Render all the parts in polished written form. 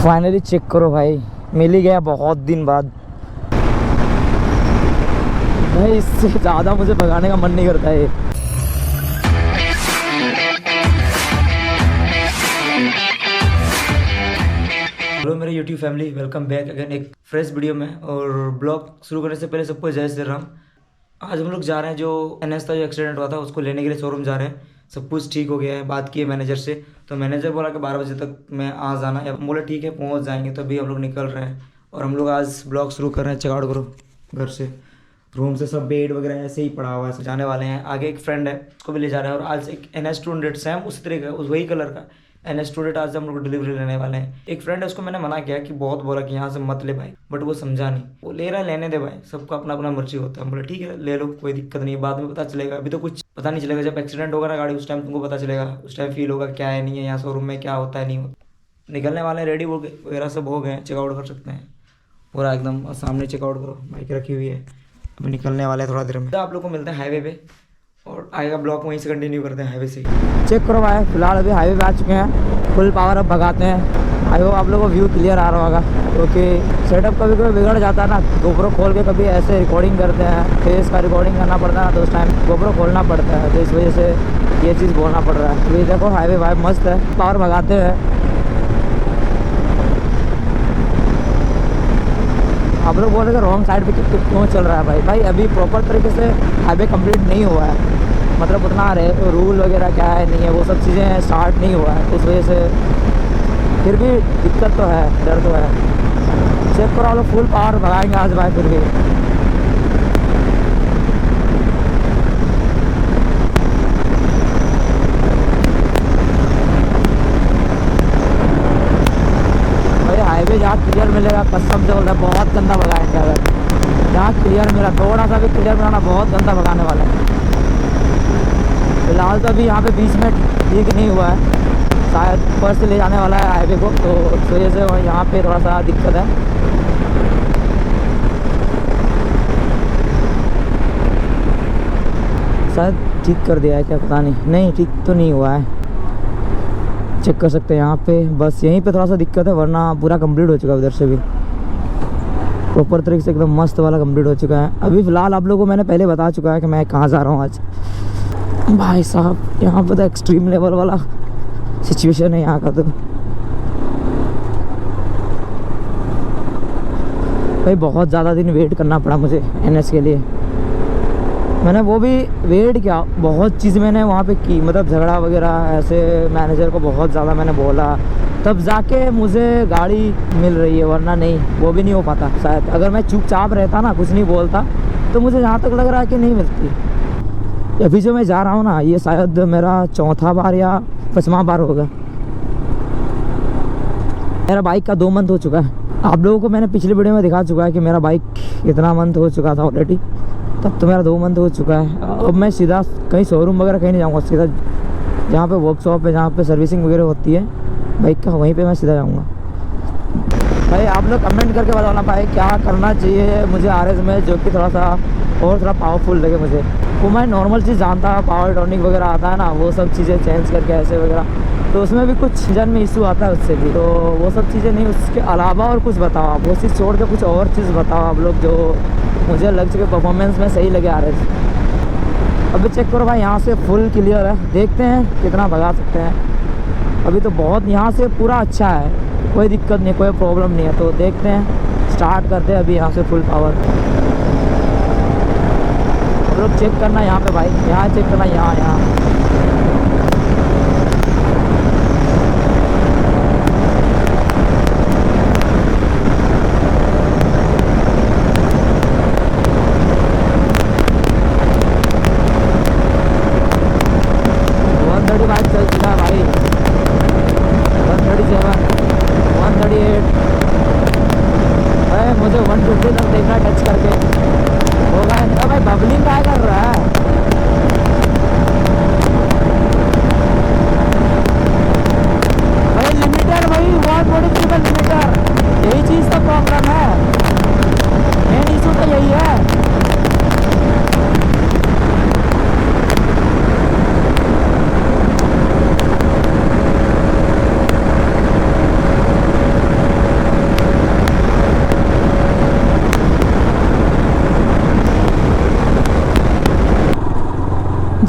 Finally check करो भाई, मिल ही गया बहुत दिन बाद। भाई इससे ज़्यादा मुझे भगाने का मन नहीं करता है। हेलो मेरे YouTube family, welcome back again एक फ्रेश वीडियो में। और ब्लॉग शुरू करने से पहले सबको जय श्री राम। आज हम लोग जा रहे हैं, जो NS था, जो एक्सीडेंट हुआ था, उसको लेने के लिए शोरूम जा रहे हैं। सब कुछ ठीक हो गया है, बात की है मैनेजर से, तो मैनेजर बोला कि 12 बजे तक मैं आ जाना है। हम बोले ठीक है पहुंच जाएंगे। तो अभी हम लोग निकल रहे हैं और हम लोग आज ब्लॉग शुरू कर रहे हैं। चेकआउट करो घर से, रूम से सब बेड वगैरह ऐसे ही पड़ा हुआ है, जाने वाले हैं। आगे एक फ्रेंड है, उसको भी ले जा रहे हैं। और आज एक NS स्टूडेंट सेम उस तरह का, उस वही कलर का NS स्टूडेंट आज हम लोग डिलीवरी लेने वाले हैं। एक फ्रेंड है, उसको मैंने मना किया कि बहुत बोला कि यहाँ से मत ले भाई, बट वो समझा नहीं। वो ले रहा है, लेने दे भाई, सबका अपना अपना मर्जी होता है। हम बोले ठीक है ले लो, कोई दिक्कत नहीं है, बाद में पता चलेगा। अभी तो कुछ पता नहीं चलेगा, जब एक्सीडेंट होगा ना गाड़ी, उस टाइम तुमको पता चलेगा, उस टाइम फील होगा क्या है नहीं है, यहाँ शोरूम में क्या होता है नहीं होता। निकलने वाले रेडी वगैरह सब हो गए, चेकआउट कर सकते हैं पूरा एकदम। और सामने चेकआउट करो, बाइक रखी हुई है। अभी निकलने वाले हैं थोड़ा देर में। तो आप लोग को मिलते हैं हाईवे पे, और आगे का ब्लॉक वहीं से कंटिन्यू करते हैं हाईवे से ही। चेक करो भाई, फिलहाल अभी हाईवे पे आ चुके हैं, फुल पावर अब भगाते हैं। आई होप आप लोगों को व्यू क्लियर आ रहा होगा, क्योंकि सेटअप कभी कभी बिगड़ जाता है ना। गोप्रो खोल के कभी ऐसे रिकॉर्डिंग करते हैं, फेस का रिकॉर्डिंग करना पड़ता है, तो उस टाइम गोप्रो खोलना पड़ता है, तो इस वजह से ये चीज़ बोलना पड़ रहा है। तो ये देखो हाईवे भाई मस्त है, पावर भगाते हैं। आप लोग बोल रहे थे रॉन्ग साइड पे क्यों चल रहा है भाई। भाई अभी प्रॉपर तरीके से हाईवे कंप्लीट नहीं हुआ है, मतलब उतना रूल वगैरह क्या है नहीं है, वो सब चीज़ें स्टार्ट नहीं हुआ है, उस वजह से फिर भी दिक्कत तो है, डर तो है। चेक करो, आप लोग फुल पावर भगाएंगे आज भाई। फिर भी हाईवे जहाँ क्लियर मिलेगा कसम से बोलता है बहुत गंदा भगाएंगे। अगर जहाँ क्लियर मिला, थोड़ा सा भी क्लियर मिला ना, बहुत गंदा भगाने वाला है। फिलहाल तो अभी यहाँ पे बीच में ठीक नहीं हुआ है, शायद ऊपर से ले जाने वाला है हाईवे को, तो उस वजह से यहाँ पे थोड़ा सा दिक्कत है। शायद ठीक कर दिया है क्या, पता नहीं ठीक तो नहीं हुआ है। चेक कर सकते हैं यहाँ पे, बस यहीं पे थोड़ा सा दिक्कत है, वरना पूरा कंप्लीट हो चुका है। उधर से भी प्रॉपर तरीके से एकदम मस्त वाला कंप्लीट हो चुका है। अभी फ़िलहाल आप लोगों को मैंने पहले बता चुका है कि मैं कहाँ जा रहा हूँ आज। भाई साहब यहाँ पे तो एक्सट्रीम लेवल वाला सिचुएशन है यहाँ का। तो भाई बहुत ज़्यादा दिन वेट करना पड़ा मुझे NS के लिए। मैंने वो भी वेट किया, बहुत चीज़ मैंने वहाँ पे की, मतलब झगड़ा वगैरह ऐसे मैनेजर को बहुत ज़्यादा मैंने बोला, तब जाके मुझे गाड़ी मिल रही है, वरना नहीं, वो भी नहीं हो पाता शायद। अगर मैं चुपचाप रहता ना, कुछ नहीं बोलता, तो मुझे जहाँ तक लग रहा है कि नहीं मिलती। अभी जो मैं जा रहा हूँ ना, ये शायद मेरा चौथा बार या 5वां बार होगा। मेरा बाइक का 2 मंथ हो चुका है। आप लोगों को मैंने पिछली वीडियो में दिखा चुका है कि मेरा बाइक इतना मंथ हो चुका था ऑलरेडी, तब तो मेरा 2 मंथ हो चुका है। अब मैं सीधा कहीं शोरूम वगैरह कहीं नहीं जाऊँगा, सीधा जहाँ पे वर्कशॉप है, जहाँ पे सर्विसिंग वगैरह होती है बाइक का, वहीं पे मैं सीधा जाऊँगा। भाई आप लोग कमेंट करके बताना भाई क्या करना चाहिए मुझे RS में, जो कि थोड़ा सा और थोड़ा पावरफुल लगे मुझे। वो मैं नॉर्मल चीज़ जानता, पावर टॉनिक वगैरह आता है ना, वो सब चीज़ें चेंज करके ऐसे वगैरह, तो उसमें भी कुछ जन में इशू आता है उससे भी, तो वो सब चीज़ें नहीं। उसके अलावा और कुछ बताओ आप, वो चीज़ छोड़ के कुछ और चीज़ बताओ आप लोग, जो मुझे लग चुके परफॉर्मेंस में सही लगे RS। अभी चेक करो भाई, यहाँ से फुल क्लियर है, देखते हैं कितना भगा सकते हैं। अभी तो बहुत यहाँ से पूरा अच्छा है, कोई दिक्कत नहीं, कोई प्रॉब्लम नहीं है। तो देखते हैं, स्टार्ट करते हैं अभी यहाँ से फुल पावर। आप लोग चेक करना यहाँ पे भाई, यहाँ चेक करना, यहाँ बाइक चल चुका है भाई, 137, 138। भाई मुझे 150 तक देखना टच करके होगा। तो भाई बबलिंग क्या कर रहा है,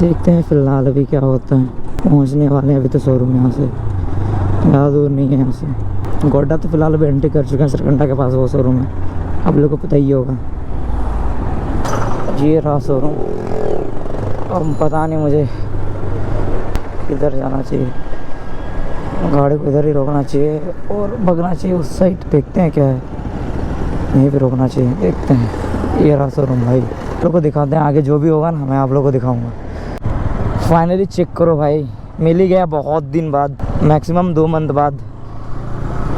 देखते हैं फिलहाल अभी क्या होता है। पहुंचने वाले हैं अभी तो शोरूम यहाँ से, ज़्यादा दूर नहीं है यहाँ से। गोड्डा तो फिलहाल अभी एंट्री कर चुके हैं, सरकंडा के पास वो शोरूम है, आप लोगों को पता ही होगा। ये रहा शोरूम। अब पता नहीं मुझे किधर जाना चाहिए, गाड़ी को इधर ही रोकना चाहिए और भगना चाहिए उस साइड। देखते हैं क्या है, यहीं पे रोकना चाहिए, देखते हैं। ये रहा शोरूम भाई, आप लोग को दिखाते हैं आगे जो भी होगा ना, मैं आप लोगों को दिखाऊंगा। फाइनली चेक करो भाई, मिल ही गया बहुत दिन बाद, मैक्सिमम 2 मंथ बाद।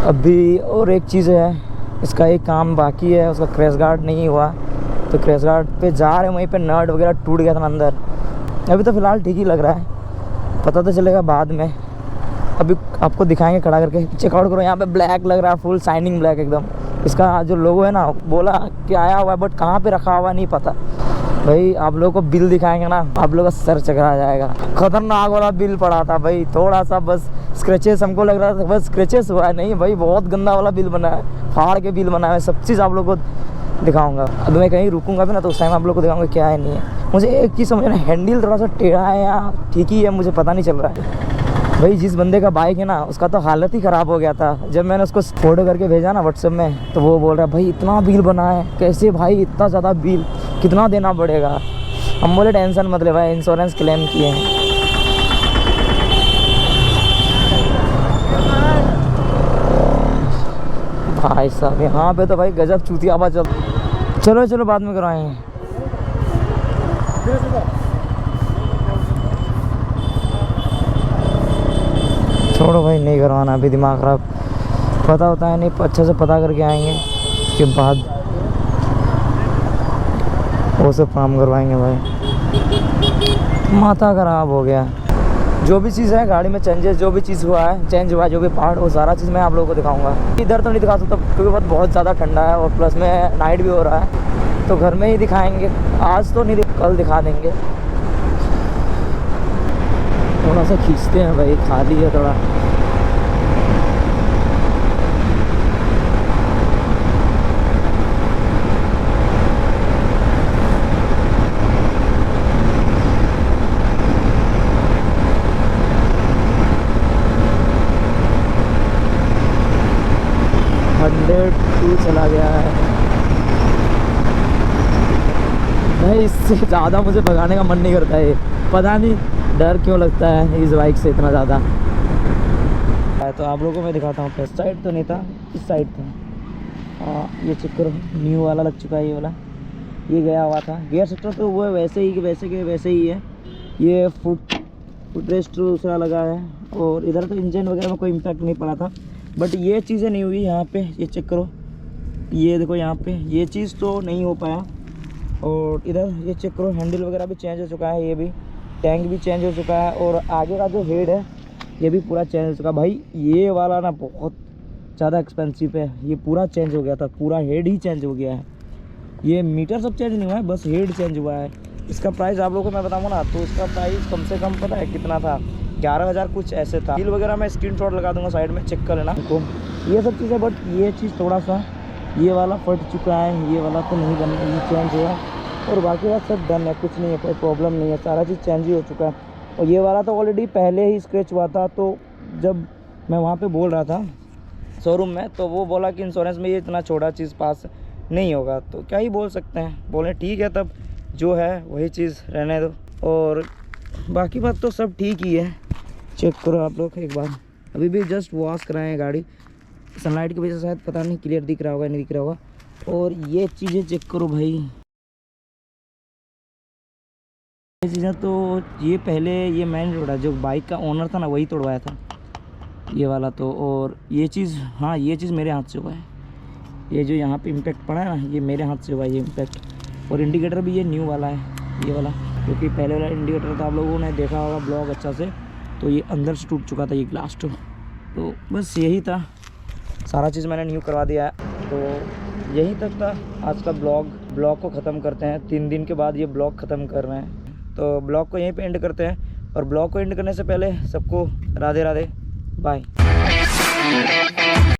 अभी और एक चीज़ है, इसका एक काम बाकी है, उसका क्रैश गार्ड नहीं हुआ, तो क्रैश गार्ड पे जा रहे हैं, वहीं पे नट वगैरह टूट गया था अंदर। अभी तो फ़िलहाल ठीक ही लग रहा है, पता तो चलेगा बाद में। अभी आपको दिखाएंगे खड़ा करके, चेकआउट करो। यहाँ पे ब्लैक लग रहा है, फुल शाइनिंग ब्लैक एकदम। इसका जो लोगो है ना, बोला कि आया हुआ है बट कहाँ पे रखा हुआ नहीं पता। भाई आप लोगों को बिल दिखाएंगे ना, आप लोगों का सर चकरा जाएगा। खतरनाक वाला बिल पड़ा था भाई, थोड़ा सा बस स्क्रैचेस हमको लग रहा था, बस स्क्रैचेस हुआ है, नहीं भाई बहुत गंदा वाला बिल बना है, फाड़ के बिल बना है। सब चीज़ आप लोगों को दिखाऊंगा। अब मैं कहीं रुकूंगा भी ना तो उस टाइम आप लोग को दिखाऊंगा क्या है नहीं है। मुझे एक चीज़ समझ में, हैंडल थोड़ा सा टेढ़ा है या ठीक ही है, मुझे पता नहीं चल रहा है। भाई जिस बंदे का बाइक है ना, उसका तो हालत ही ख़राब हो गया था। जब मैंने उसको फोटो करके भेजा ना व्हाट्सएप में, तो वो बोल रहा है भाई इतना बिल बना है, कैसे भाई इतना ज़्यादा बिल, कितना देना पड़ेगा। हम बोले टेंशन मत ले भाई, इंश्योरेंस क्लेम किए हैं। भाई साहब यहाँ पे तो भाई गजब चूतिया आवाज़ चल। चलो चलो बाद में करवाएंगे। छोड़ो भाई, नहीं करवाना अभी, दिमाग ख़राब। पता होता है नहीं, अच्छे से पता करके आएंगे, उसके बाद वो सब काम करवाएंगे भाई। माथा ख़राब हो गया। जो भी चीज़ है गाड़ी में चेंजेस, जो भी चीज़ हुआ है, चेंज हुआ है, जो भी पार्ट, वो सारा चीज़ मैं आप लोगों को दिखाऊंगा। इधर तो नहीं दिखा सकता क्योंकि बहुत ज़्यादा ठंडा है और प्लस में नाइट भी हो रहा है, तो घर में ही दिखाएंगे। आज तो नहीं, कल दिखा देंगे। थोड़ा सा खींचते हैं भाई, खाली है थोड़ा। चला गया है भाई, इससे ज़्यादा मुझे भगाने का मन नहीं करता है, पता नहीं डर क्यों लगता है इस बाइक से इतना ज़्यादा। तो आप लोगों को मैं दिखाता हूँ, इस साइड तो नहीं था, इस साइड था। हाँ ये चेक करो, न्यू वाला लग चुका है, ये वाला ये गया हुआ था। गियर शिफ्टर तो वो वैसे ही वैसे ही है। ये फुट रेस्ट दूसरा लगा है, और इधर तो इंजन वगैरह में कोई इम्पैक्ट नहीं पड़ा था, बट ये चीज़ें नहीं हुई यहाँ पे। ये चेक करो, ये देखो यहाँ पे ये चीज़ तो नहीं हो पाया। और इधर ये चेक करो, हैंडल वगैरह भी चेंज हो चुका है, ये भी टैंक भी चेंज हो चुका है, और आगे का जो हेड है ये भी पूरा चेंज हो चुका है। भाई ये वाला ना बहुत ज़्यादा एक्सपेंसिव है, ये पूरा चेंज हो गया था, पूरा हेड ही चेंज हो गया है। ये मीटर सब चेंज नहीं हुआ है, बस हेड चेंज हुआ है। इसका प्राइस आप लोगों को मैं बताऊँ ना, तो इसका प्राइस कम से कम पता है कितना था, 11,000 कुछ ऐसे था। बिल वगैरह मैं स्क्रीनशॉट लगा दूंगा साइड में, चेक कर लेना तो ये सब चीज़ें। बट ये चीज़ थोड़ा सा, ये वाला फट चुका है, ये वाला तो नहीं बन, ये चेंज हुआ, और बाकी बात सब डन है, कुछ नहीं है, कोई प्रॉब्लम नहीं है, सारा चीज़ चेंज ही हो चुका है। और ये वाला तो ऑलरेडी पहले ही स्क्रैच हुआ था, तो जब मैं वहाँ पे बोल रहा था शोरूम में, तो वो बोला कि इंश्योरेंस में ये इतना छोटा चीज़ पास नहीं होगा, तो क्या ही बोल सकते हैं। बोले ठीक है, तब जो है वही चीज़ रहने दो, और बाकी बात तो सब ठीक ही है। चेक करो आप लोग एक बार, अभी भी जस्ट वॉश कराए हैं गाड़ी, सनलाइट की वजह से शायद पता नहीं क्लियर दिख रहा होगा नहीं दिख रहा होगा। और ये चीज़ें चेक करो भाई, ये चीज़ें तो ये पहले ये मैंने तोड़ा, जो बाइक का ओनर था ना वही तोड़वाया था ये वाला तो। और ये चीज़, हाँ ये चीज़ मेरे हाथ से हुआ है, ये जो यहाँ पे इम्पैक्ट पड़ा है ना, ये मेरे हाथ से हुआ है ये इम्पैक्ट। और इंडिकेटर भी ये न्यू वाला है, ये वाला, क्योंकि पहले वाला इंडिकेटर था, आप लोगों ने देखा होगा ब्लॉग अच्छा से, तो ये अंदर से टूट चुका था ये ग्लास तो बस यही था, सारा चीज़ मैंने न्यू करवा दिया है। तो यहीं तक था आज का ब्लॉग को ख़त्म करते हैं। 3 दिन के बाद ये ब्लॉग ख़त्म कर रहे हैं, तो ब्लॉग को यहीं पे एंड करते हैं। और ब्लॉग को एंड करने से पहले सबको राधे राधे, बाय।